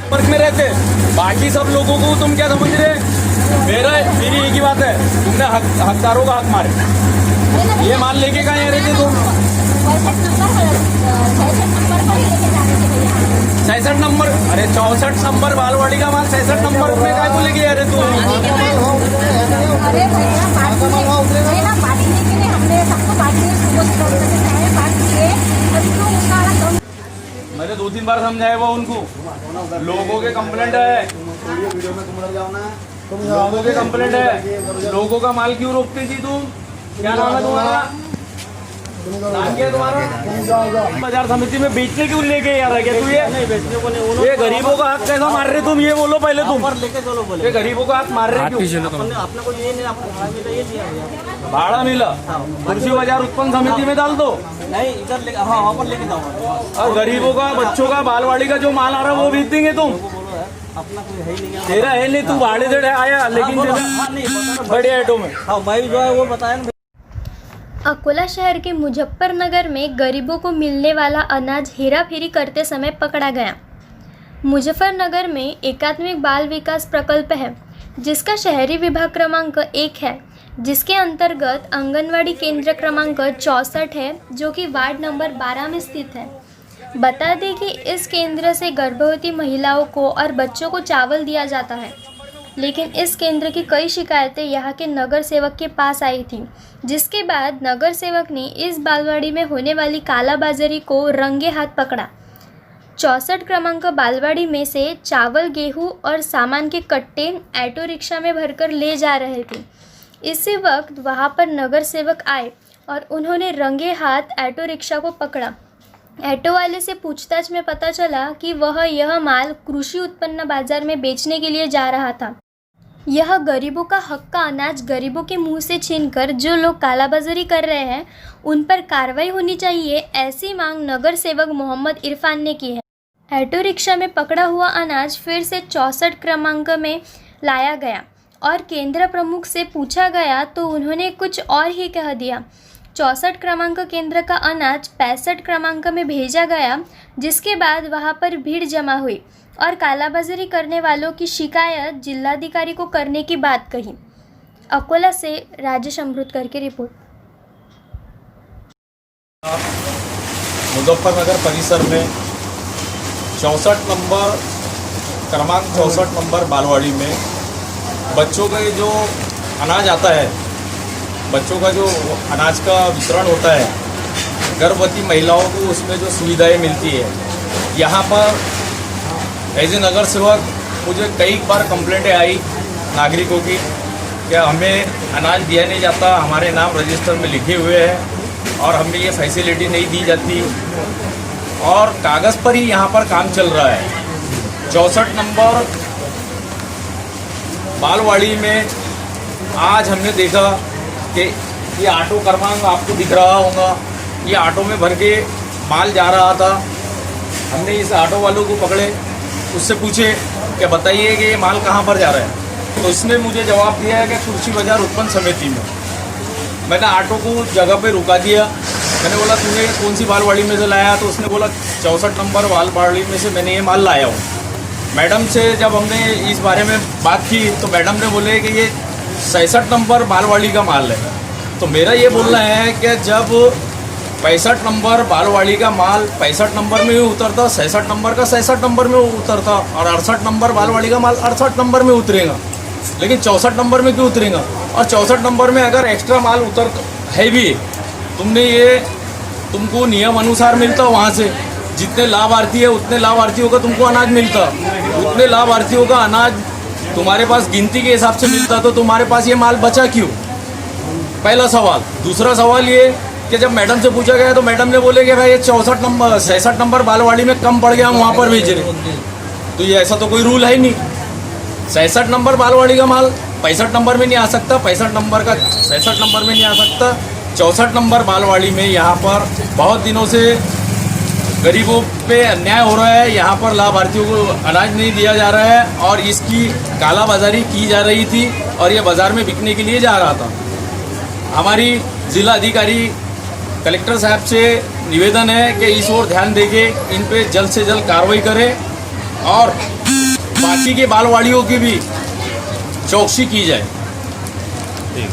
फर्क में रहते, बाकी सब लोगों को तुम क्या समझ रहे? मेरी एक ही बात है, तुमने हकदारों का हक मारे। ये माल लेके कहाँ रहते तुम? 66 नंबर, अरे 64 नंबर बालवाड़ी का माल 66 नंबर में काय को लेके आ रहे तुम? अरे भैया बांटने के लिए हमने सबको बांटने मैंने 2-3 बार समझाया हुआ उनको। लोगों के कंप्लेंट है, लोगों के कंप्लेंट है, लोगों का माल क्यों रोकती थी तुम? क्या नाम है तुम्हारा? नाम क्या है तुम्हारा? बाजार समिति में बेचने क्यों लेके आ रहा है? क्या तू ये बेचने को नहीं, ये गरीबों का हक कैसा मार रहे तुम? ये बोलो पहले तुम। लेके चलो बोले, ये गरीबों का हक मार रहे क्यों? अपने को ये नहीं, आपको भाड़ा मिला ये दिया। भाड़ा मिला, तुलसी बाजार उत्पन्न समिति में डाल दो। नहीं इधर लेके, हाँ वहाँ पर लेके जाओ। और गरीबों का, बच्चों का, बालवाड़ी का जो माल आ रहा है वो बेच देंगे तुम? अपना कोई है ही नहीं। तेरा है नहीं, तू भाड़े से आया, लेकिन बड़े ऑटो में। हाँ मैं जो है वो बताया ना। अकोला शहर के मुजफ्फरनगर में गरीबों को मिलने वाला अनाज हेराफेरी करते समय पकड़ा गया। मुजफ्फरनगर में एकात्मिक बाल विकास प्रकल्प है, जिसका शहरी विभाग क्रमांक 1 है, जिसके अंतर्गत आंगनवाड़ी केंद्र क्रमांक 64 है, जो कि वार्ड नंबर 12 में स्थित है। बता दें कि इस केंद्र से गर्भवती महिलाओं को और बच्चों को चावल दिया जाता है, लेकिन इस केंद्र की कई शिकायतें यहाँ के नगर सेवक के पास आई थी, जिसके बाद नगर सेवक ने इस बालवाड़ी में होने वाली कालाबाजारी को रंगे हाथ पकड़ा। 64 क्रमांक बालवाड़ी में से चावल, गेहूं और सामान के कट्टे ऑटो रिक्शा में भरकर ले जा रहे थे। इसी वक्त वहां पर नगर सेवक आए और उन्होंने रंगे हाथ ऑटो रिक्शा को पकड़ा। ऑटो वाले से पूछताछ में पता चला कि वह यह माल कृषि उत्पन्न बाजार में बेचने के लिए जा रहा था। यह गरीबों का हक का अनाज गरीबों के मुंह से छीनकर जो लोग कालाबाजारी कर रहे हैं, उन पर कार्रवाई होनी चाहिए, ऐसी मांग नगर सेवक मोहम्मद इरफान ने की है। ऑटो रिक्शा में पकड़ा हुआ अनाज फिर से 64 क्रमांक में लाया गया और केंद्र प्रमुख से पूछा गया तो उन्होंने कुछ और ही कह दिया। 64 क्रमांक केंद्र का अनाज 65 क्रमांक में भेजा गया, जिसके बाद वहां पर भीड़ जमा हुई और कालाबाजारी करने वालों की शिकायत जिलाधिकारी को करने की बात कही। अकोला से राजेश अमृतकर की रिपोर्ट। मुजफ्फरनगर परिसर में 64 नंबर क्रमांक 64 नंबर बालवाड़ी में बच्चों का जो अनाज आता है, बच्चों का जो अनाज का वितरण होता है, गर्भवती महिलाओं को उसमें जो सुविधाएं मिलती है, यहाँ पर एज ए नगर सेवक मुझे कई बार कंप्लेंटें आई नागरिकों की कि हमें अनाज दिया नहीं जाता, हमारे नाम रजिस्टर में लिखे हुए हैं और हमें ये फैसिलिटी नहीं दी जाती और कागज़ पर ही यहाँ पर काम चल रहा है। 64 नंबर बालवाड़ी में आज हमने देखा कि ये ऑटो क्रमांक आपको दिख रहा होगा, ये ऑटो में भर के माल जा रहा था। हमने इस ऑटो वालों को पकड़े, उससे पूछे कि बताइए कि ये माल कहाँ पर जा रहा है, तो उसने मुझे जवाब दिया है कि तुलसी बाजार उत्पन्न समिति में। मैंने ऑटो को जगह पे रुका दिया, मैंने बोला तूने कौन सी बालवाड़ी में से लाया, तो उसने बोला 64 नंबर बालवाड़ी में से मैंने ये माल लाया हूँ। मैडम से जब हमने इस बारे में बात की तो मैडम ने बोले कि ये 66 नंबर बालवाड़ी का माल है। तो मेरा ये बोलना है कि जब 65 नंबर बालवाड़ी का माल 65 नंबर में ही उतरता, 66 नंबर का 66 नंबर में उतरता और 68 नंबर बालवाड़ी का माल 68 नंबर में उतरेगा, लेकिन 64 नंबर में क्यों उतरेगा? और 64 नंबर में अगर एक्स्ट्रा माल उतर है भी, तुमको नियम अनुसार मिलता वहाँ से, जितने लाभार्थी है उतने लाभार्थियों का तुमको अनाज मिलता, उतने लाभार्थियों का अनाज तुम्हारे पास गिनती के हिसाब से मिलता, तो तुम्हारे पास ये माल बचा क्यों? पहला सवाल। दूसरा सवाल ये कि जब मैडम से पूछा गया तो मैडम ने बोले कि भाई ये 66 नंबर बालवाड़ी में कम पड़ गया, हम वहाँ पर भेज रहे। तो ये ऐसा तो कोई रूल है ही नहीं। 66 नंबर बालवाड़ी का माल 65 नंबर में नहीं आ सकता, 65 नंबर का 66 नंबर में नहीं आ सकता। 64 नंबर बालवाड़ी में यहाँ पर बहुत दिनों से गरीबों पे अन्याय हो रहा है, यहाँ पर लाभार्थियों को अनाज नहीं दिया जा रहा है और इसकी कालाबाजारी की जा रही थी और ये बाज़ार में बिकने के लिए जा रहा था। हमारी जिला अधिकारी कलेक्टर साहब से निवेदन है कि इस ओर ध्यान देके इन पे जल्द से जल्द कार्रवाई करें और बाकी के बालवाड़ियों की भी चौकसी की जाए। ठीक।